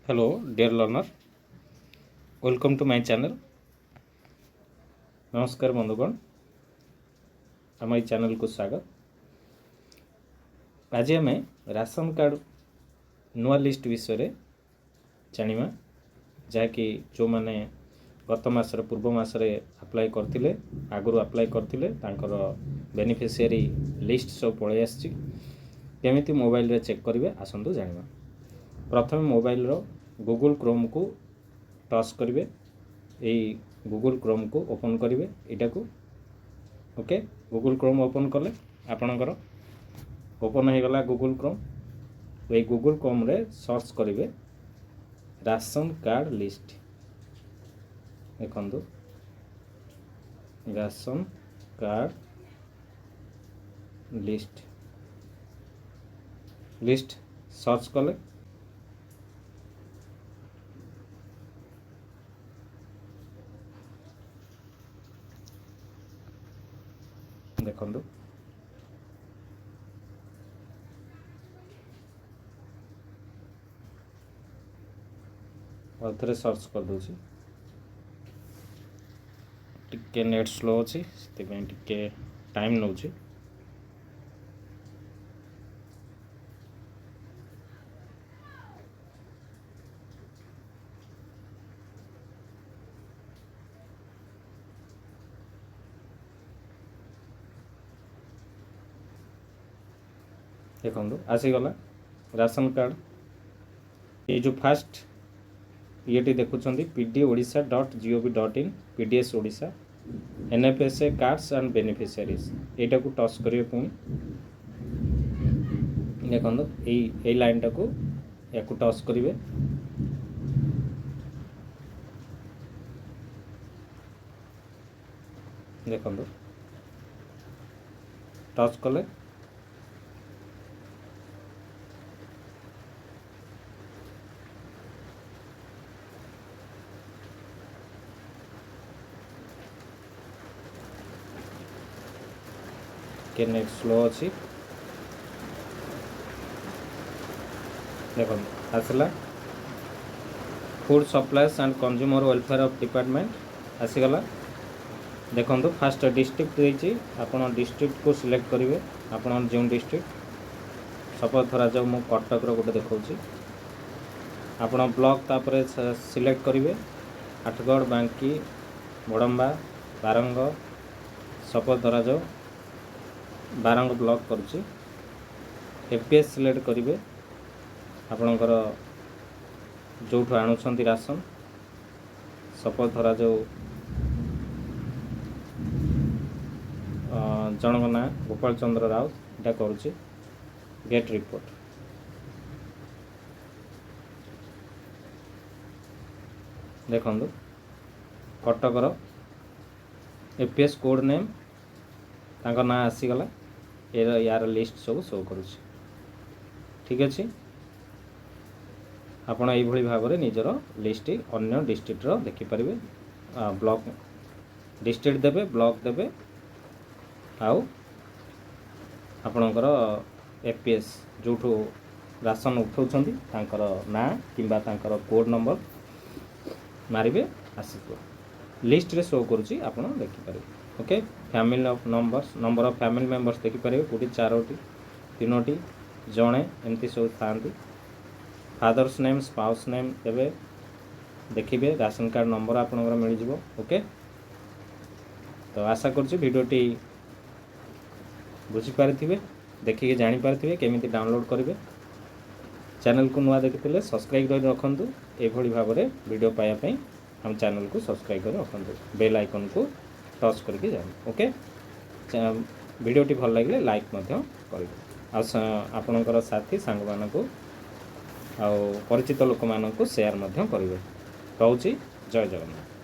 Hello dear learner, welcome to my channel. नमस्कार बंधुगण, आम चैनल को स्वागत। आज आम राशन कार्ड नुआ लिस्ट विषय जानिमा, जहाँकि जो मैंने गत मासर पूर्व मासरे अप्लाई करथिले आगुरु अप्लाई करथिले तांकर बेनिफिशियरी लिस्ट सब पळै आछि। केमिति मोबाइल रे चेक करिवे आसंतु जानिमा। प्रथम मोबाइल रो गूगल क्रोम को टच करेंगे। यही गूगल क्रोम को ओपन करेंगे यहाँ को। ओके, गूगल क्रोम ओपन कले आपणकर ओपन हो गला गूगल क्रोम। ये गूगल क्रोम रे सर्च करेंगे राशन कार्ड लिस्ट। देखो राशन कार्ड लिस्ट सर्च कले देखो और थे सर्च कर दूसरी। टिके नेट स्लो अच्छी टिके टाइम नौ। देखो आसीगला राशन कार्ड। ये जो फास्ट ये देखुं pdodisha.gov.in pds Odisha NFSA cards and beneficiaries यहाँ को टच करेंगे। पुणी देखो ये लाइन टाक या टच करेंगे। देखो टच कले के नेट स्लो अच्छी। देखो आसला food supplies and consumer welfare of department आसीगला। देखो फास्ट डिस्ट्रिक्ट देती आपन डिस्ट्रिक्ट को सिलेक्ट करेंगे। आपन जो डिस्ट्रिक्ट सपोज धरा जाऊ मु कटक रो गोटे देखौछि, आपन ब्लॉक तापर सिलेक्ट करेंगे आठगढ़, बांकी, बड़म्बा, बारंग। सपोज धरा जाऊ बारंग ब्लॉक करुच्ची। एपीएस सिलेक्ट करेंगे आपणकर जो आणुंट राशन। सपोज धरा जाऊ जन ना गोपाल चंद्र राउत यहाँ करुच्ची। गेट रिपोर्ट देखो कटकर एपीएस कोड नेम तांका ना आसीगला। यार लिस्ट सब शो करुच्ची। ठीक अच्छे, आपण ये भाव में निजर लिस्ट अन्य डिस्ट्रिक्ट देखिपारे। ब्लॉक डिस्ट्रिक्ट देवे, ब्लॉक देवे, आउ आपणकर एपीएस जो राशन उठाउछंती तांकर ना किंबा तांकर कोड नंबर मारिबे आसीबो। लिस्ट रे शो करुच्ची, आपण देखिपारे। Okay, family of number of family members देखिपारे। कोटी 4टी 3टी जड़े एमती सब था। फादर्स नेम, स्पाउस नेम देवे, देखिए राशन कार्ड नंबर आपनकर मिल जिवो। ओके, तो आशा करछि वीडियोटी बुझी पारिथिबे, देखिए जानि पारिथिबे केमिति डाउनलोड करिवे। चैनल को नुआ देखिथिले सब्सक्राइब कर रखंतु। एभली भाव में वीडियो पाया पई हम चैनल को सब्सक्राइब कर रखंतु। बेल आइकन को टच करके जाए। ओके, वीडियोटी भल लगे लाइक करेंगे। आपणकर साथी सांग मानक परिचित लोक मानक शेयर करेंगे। रोची जय जगन्नाथ।